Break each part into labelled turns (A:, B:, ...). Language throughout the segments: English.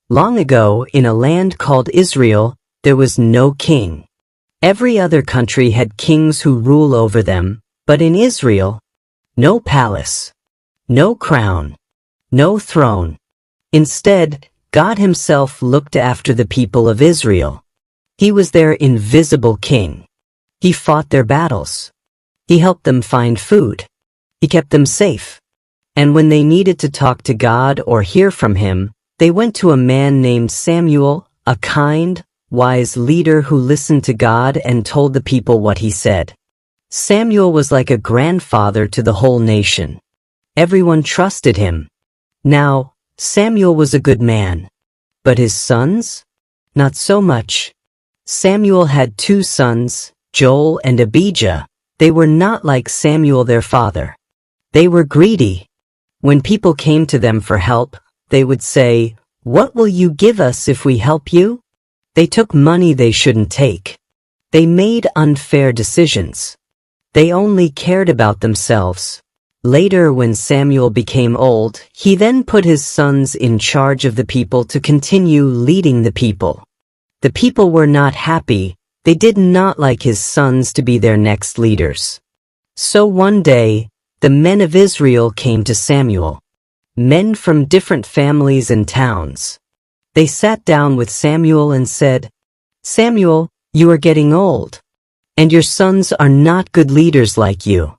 A: Long ago, in a land called Israel, there was no king. Every other country had kings who rule over them, but in Israel, no palace, no crown, no throne. Instead, God himself looked after the people of Israel. He was their invisible king. He fought their battles. He helped them find food. He kept them safe. And when they needed to talk to God or hear from him, they went to a man named Samuel, a kind, wise leader who listened to God and told the people what he said. Samuel was like a grandfather to the whole nation. Everyone trusted him. Now, Samuel was a good man. But his sons? Not so much. Samuel had 2 sons, Joel and Abijah. They were not like Samuel their father. They were greedy. When people came to them for help, they would say, "What will you give us if we help you?" They took money they shouldn't take. They made unfair decisions. They only cared about themselves. Later, when Samuel became old, he then put his sons in charge of the people to continue leading the people. The people were not happy. They did not like his sons to be their next leaders. So one day, the men of Israel came to Samuel. Men from different families and towns. They sat down with Samuel and said, "Samuel, you are getting old, and your sons are not good leaders like you.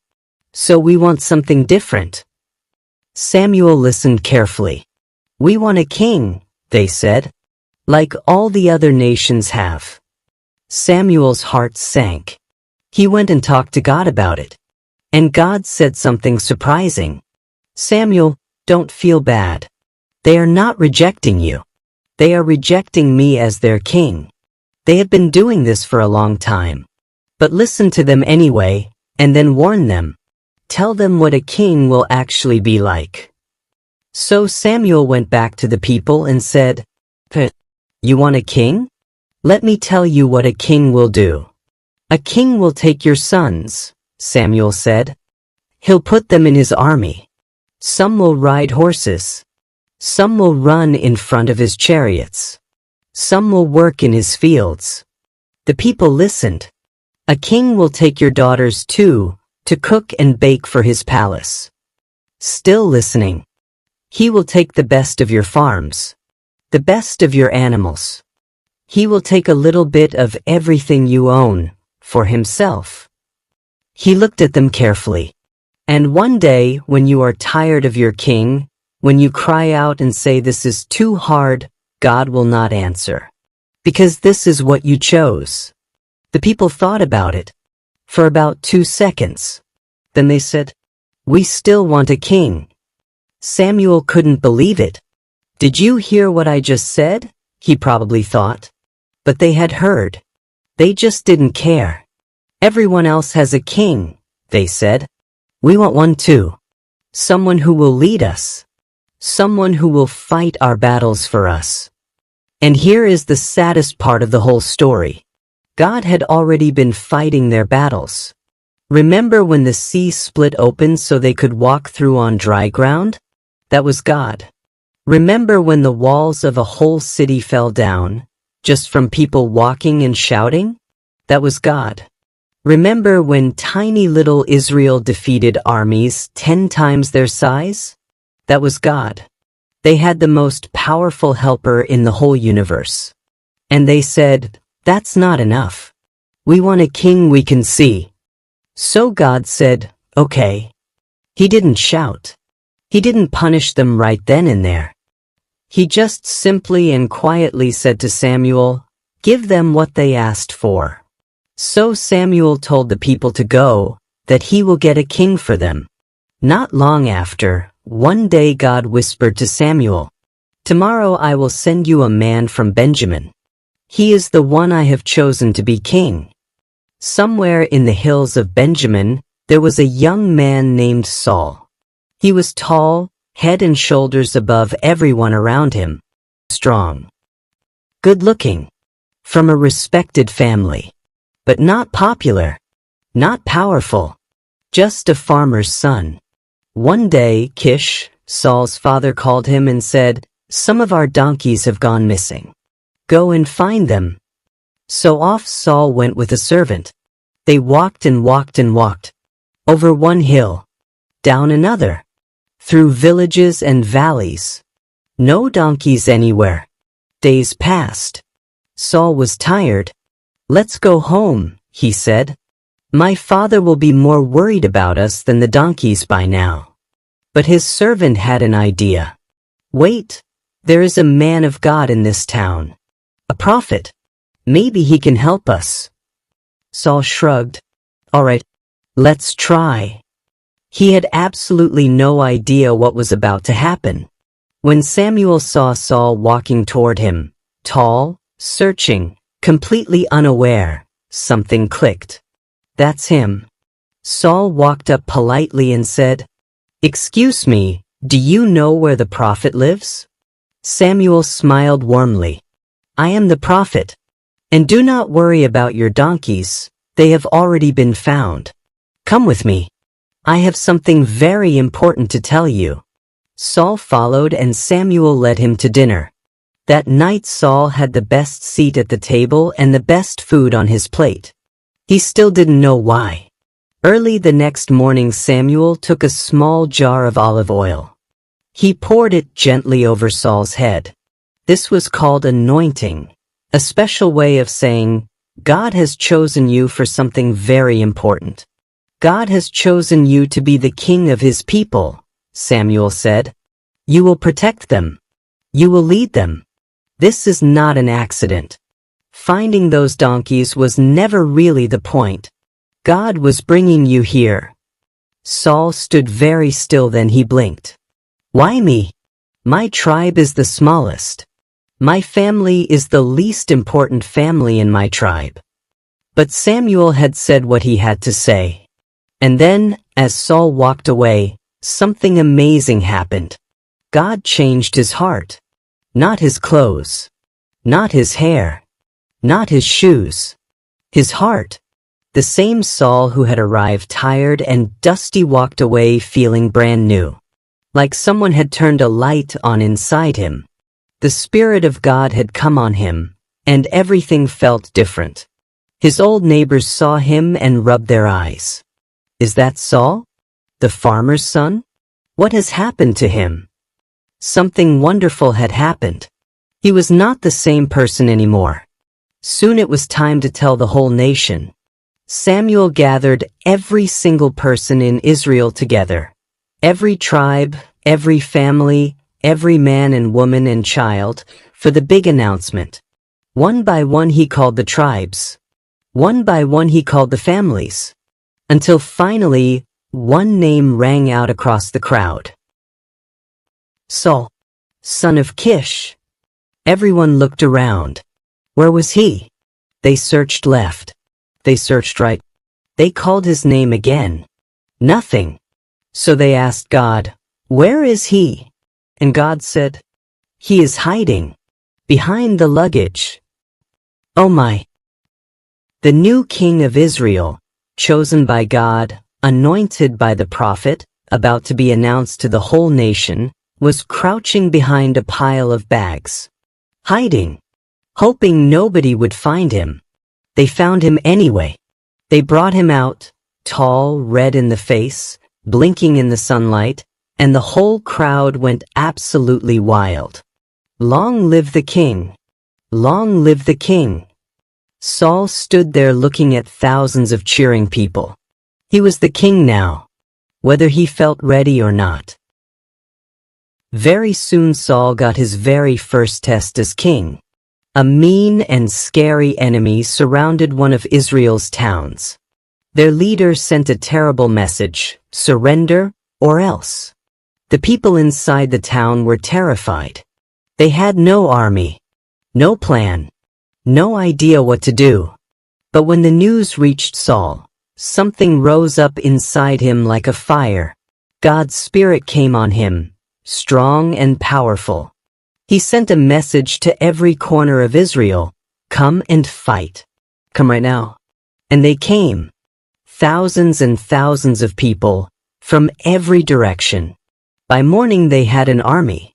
A: So we want something different." Samuel listened carefully. "We want a king," they said, "like all the other nations have." Samuel's heart sank. He went and talked to God about it. And God said something surprising. "Samuel, don't feel bad. They are not rejecting you. They are rejecting me as their king. They have been doing this for a long time. But listen to them anyway, and then warn them. Tell them what a king will actually be like." So Samuel went back to the people and said, "You want a king? Let me tell you what a king will do. A king will take your sons," Samuel said. "He'll put them in his army. Some will ride horses. Some will run in front of his chariots. Some will work in his fields." The people listened. "A king will take your daughters too, to cook and bake for his palace." Still listening. "He will take the best of your farms, the best of your animals. He will take a little bit of everything you own, for himself." He looked at them carefully. "And one day, when you are tired of your king, when you cry out and say this is too hard, God will not answer. Because this is what you chose." The people thought about it for about 2 seconds. Then they said, "We still want a king." Samuel couldn't believe it. "Did you hear what I just said?" he probably thought. But they had heard. They just didn't care. "Everyone else has a king," they said. "We want one too. Someone who will lead us. Someone who will fight our battles for us." And here is the saddest part of the whole story. God had already been fighting their battles. Remember when the sea split open so they could walk through on dry ground? That was God. Remember when the walls of a whole city fell down, just from people walking and shouting? That was God. Remember when tiny little Israel defeated armies 10 times their size? That was God. They had the most powerful helper in the whole universe. And they said, "That's not enough. We want a king we can see." So God said, "Okay." He didn't shout. He didn't punish them right then and there. He just simply and quietly said to Samuel, "Give them what they asked for." So Samuel told the people to go, that he will get a king for them. Not long after, one day God whispered to Samuel, "Tomorrow I will send you a man from Benjamin. He is the one I have chosen to be king." Somewhere in the hills of Benjamin, there was a young man named Saul. He was tall, head and shoulders above everyone around him. Strong. Good-looking. From a respected family. But not popular. Not powerful. Just a farmer's son. One day, Kish, Saul's father, called him and said, Some of our donkeys have gone missing. Go and find them." So off Saul went with a servant. They walked and walked and walked. Over one hill. Down another. Through villages and valleys. No donkeys anywhere. Days passed. Saul was tired. "Let's go home," he said. "My father will be more worried about us than the donkeys by now." But his servant had an idea. "Wait, there is a man of God in this town. A prophet. Maybe he can help us." Saul shrugged. "All right, let's try." He had absolutely no idea what was about to happen. When Samuel saw Saul walking toward him, tall, searching, completely unaware, something clicked. "That's him." Saul walked up politely and said, "Excuse me, do you know where the prophet lives?" Samuel smiled warmly. "I am the prophet. And do not worry about your donkeys, they have already been found. Come with me. I have something very important to tell you." Saul followed and Samuel led him to dinner. That night Saul had the best seat at the table and the best food on his plate. He still didn't know why. Early the next morning Samuel took a small jar of olive oil. He poured it gently over Saul's head. This was called anointing, a special way of saying, "God has chosen you for something very important. God has chosen you to be the king of his people," Samuel said. "You will protect them. You will lead them. This is not an accident. Finding those donkeys was never really the point. God was bringing you here." Saul stood very still, then he blinked. "Why me? My tribe is the smallest. My family is the least important family in my tribe." But Samuel had said what he had to say. And then, as Saul walked away, something amazing happened. God changed his heart. Not his clothes. Not his hair. Not his shoes. His heart. The same Saul who had arrived tired and dusty walked away feeling brand new. Like someone had turned a light on inside him. The Spirit of God had come on him, and everything felt different. His old neighbors saw him and rubbed their eyes. "Is that Saul? The farmer's son? What has happened to him?" Something wonderful had happened. He was not the same person anymore. Soon it was time to tell the whole nation. Samuel gathered every single person in Israel together. Every tribe, every family, every man and woman and child, for the big announcement. One by one he called the tribes. One by one he called the families. Until finally, one name rang out across the crowd. Saul, son of Kish. Everyone looked around. Where was he? They searched left. They searched right. They called his name again. Nothing. So they asked God, "Where is he?" And God said, "He is hiding. Behind the luggage." Oh my! The new king of Israel, chosen by God, anointed by the prophet, about to be announced to the whole nation, was crouching behind a pile of bags. Hiding. Hoping nobody would find him. They found him anyway. They brought him out, tall, red in the face, blinking in the sunlight, and the whole crowd went absolutely wild. Long live the king! Long live the king! Saul stood there looking at thousands of cheering people. He was the king now, whether he felt ready or not. Very soon Saul got his very first test as king. A mean and scary enemy surrounded one of Israel's towns. Their leader sent a terrible message, "Surrender, or else." The people inside the town were terrified. They had no army, no plan, no idea what to do. But when the news reached Saul, something rose up inside him like a fire. God's Spirit came on him, strong and powerful. He sent a message to every corner of Israel, "Come and fight. Come right now." And they came. Thousands and thousands of people, from every direction. By morning they had an army.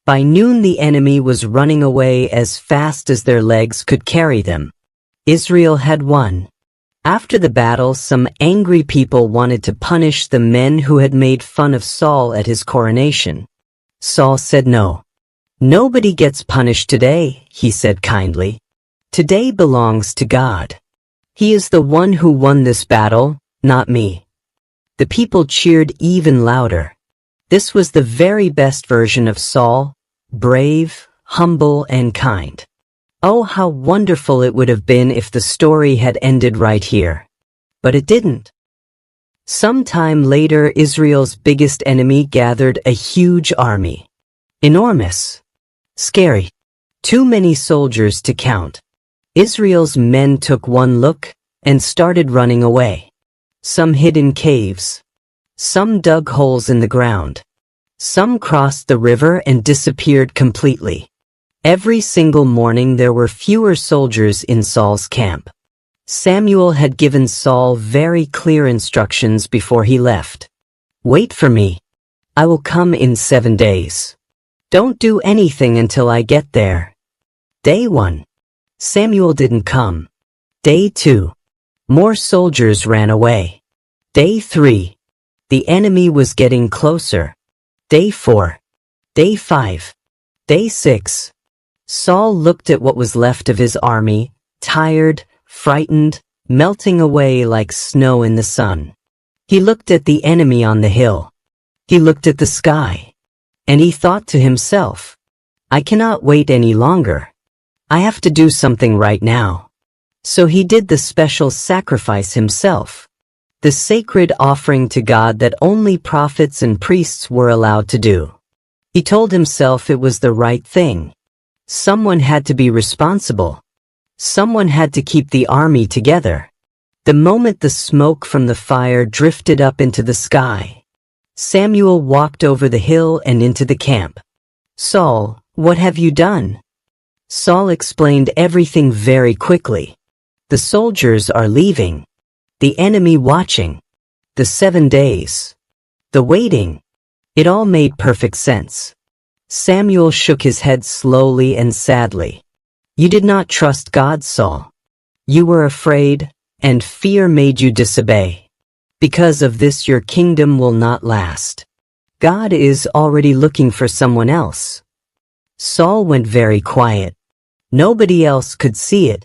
A: By noon the enemy was running away as fast as their legs could carry them. Israel had won. After the battle, some angry people wanted to punish the men who had made fun of Saul at his coronation. Saul said no. "Nobody gets punished today," he said kindly. "Today belongs to God. He is the one who won this battle, not me." The people cheered even louder. This was the very best version of Saul, brave, humble, and kind. Oh, how wonderful it would have been if the story had ended right here. But it didn't. Sometime later, Israel's biggest enemy gathered a huge army. Enormous. Scary. Too many soldiers to count. Israel's men took one look and started running away. Some hid in caves. Some dug holes in the ground. Some crossed the river and disappeared completely. Every single morning there were fewer soldiers in Saul's camp. Samuel had given Saul very clear instructions before he left. "Wait for me. I will come in 7 days. Don't do anything until I get there." Day 1. Samuel didn't come. Day 2. More soldiers ran away. Day 3. The enemy was getting closer. Day 4. Day 5. Day 6. Saul looked at what was left of his army, tired, frightened, melting away like snow in the sun. He looked at the enemy on the hill. He looked at the sky. And he thought to himself, "I cannot wait any longer. I have to do something right now." So he did the special sacrifice himself. The sacred offering to God that only prophets and priests were allowed to do. He told himself it was the right thing. Someone had to be responsible. Someone had to keep the army together. The moment the smoke from the fire drifted up into the sky, Samuel walked over the hill and into the camp. "Saul, what have you done?" Saul explained everything very quickly. "The soldiers are leaving. The enemy watching. The 7 days. The waiting." It all made perfect sense. Samuel shook his head slowly and sadly. "You did not trust God, Saul. You were afraid, and fear made you disobey. Because of this your kingdom will not last. God is already looking for someone else." Saul went very quiet. Nobody else could see it,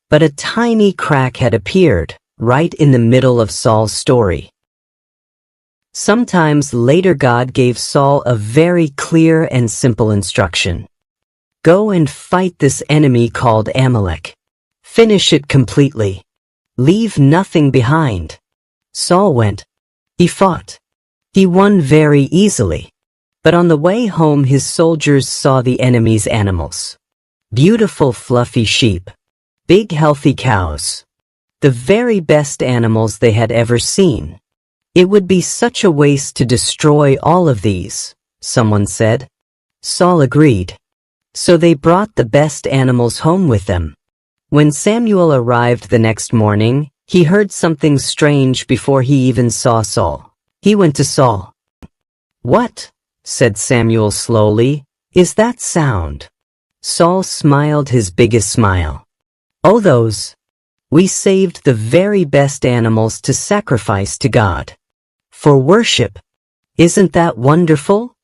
A: but a tiny crack had appeared right in the middle of Saul's story. Sometimes later God gave Saul a very clear and simple instruction. "Go and fight this enemy called Amalek. Finish it completely. Leave nothing behind." Saul went. He fought. He won very easily. But on the way home his soldiers saw the enemy's animals. Beautiful fluffy sheep. Big healthy cows. The very best animals they had ever seen. "It would be such a waste to destroy all of these," someone said. Saul agreed. So they brought the best animals home with them. When Samuel arrived the next morning, he heard something strange before he even saw Saul. He went to Saul. "What?" said Samuel slowly. "Is that sound?" Saul smiled his biggest smile. "Oh, those. We saved the very best animals to sacrifice to God. For worship. Isn't that wonderful?"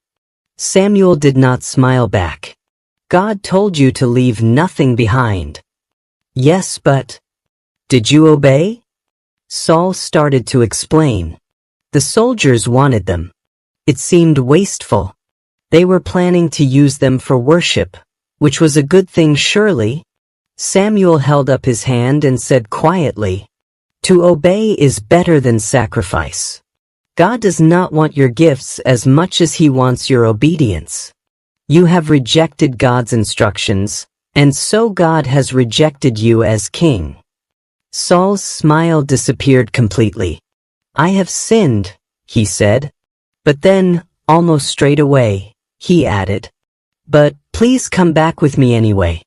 A: Samuel did not smile back. "God told you to leave nothing behind." "Yes, but did you obey?" Saul started to explain. The soldiers wanted them. It seemed wasteful. They were planning to use them for worship, which was a good thing surely. Samuel held up his hand and said quietly, "To obey is better than sacrifice. God does not want your gifts as much as he wants your obedience. You have rejected God's instructions, and so God has rejected you as king." Saul's smile disappeared completely. "I have sinned," he said. But then, almost straight away, he added, "But please come back with me anyway.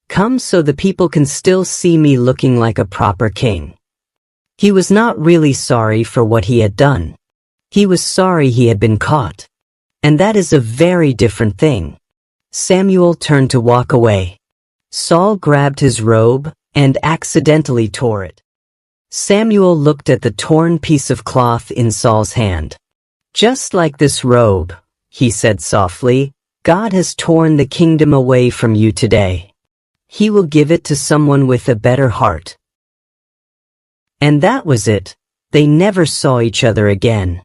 A: Come so the people can still see me looking like a proper king." He was not really sorry for what he had done. He was sorry he had been caught. And that is a very different thing. Samuel turned to walk away. Saul grabbed his robe and accidentally tore it. Samuel looked at the torn piece of cloth in Saul's hand. "Just like this robe," he said softly, "God has torn the kingdom away from you today. He will give it to someone with a better heart." And that was it. They never saw each other again.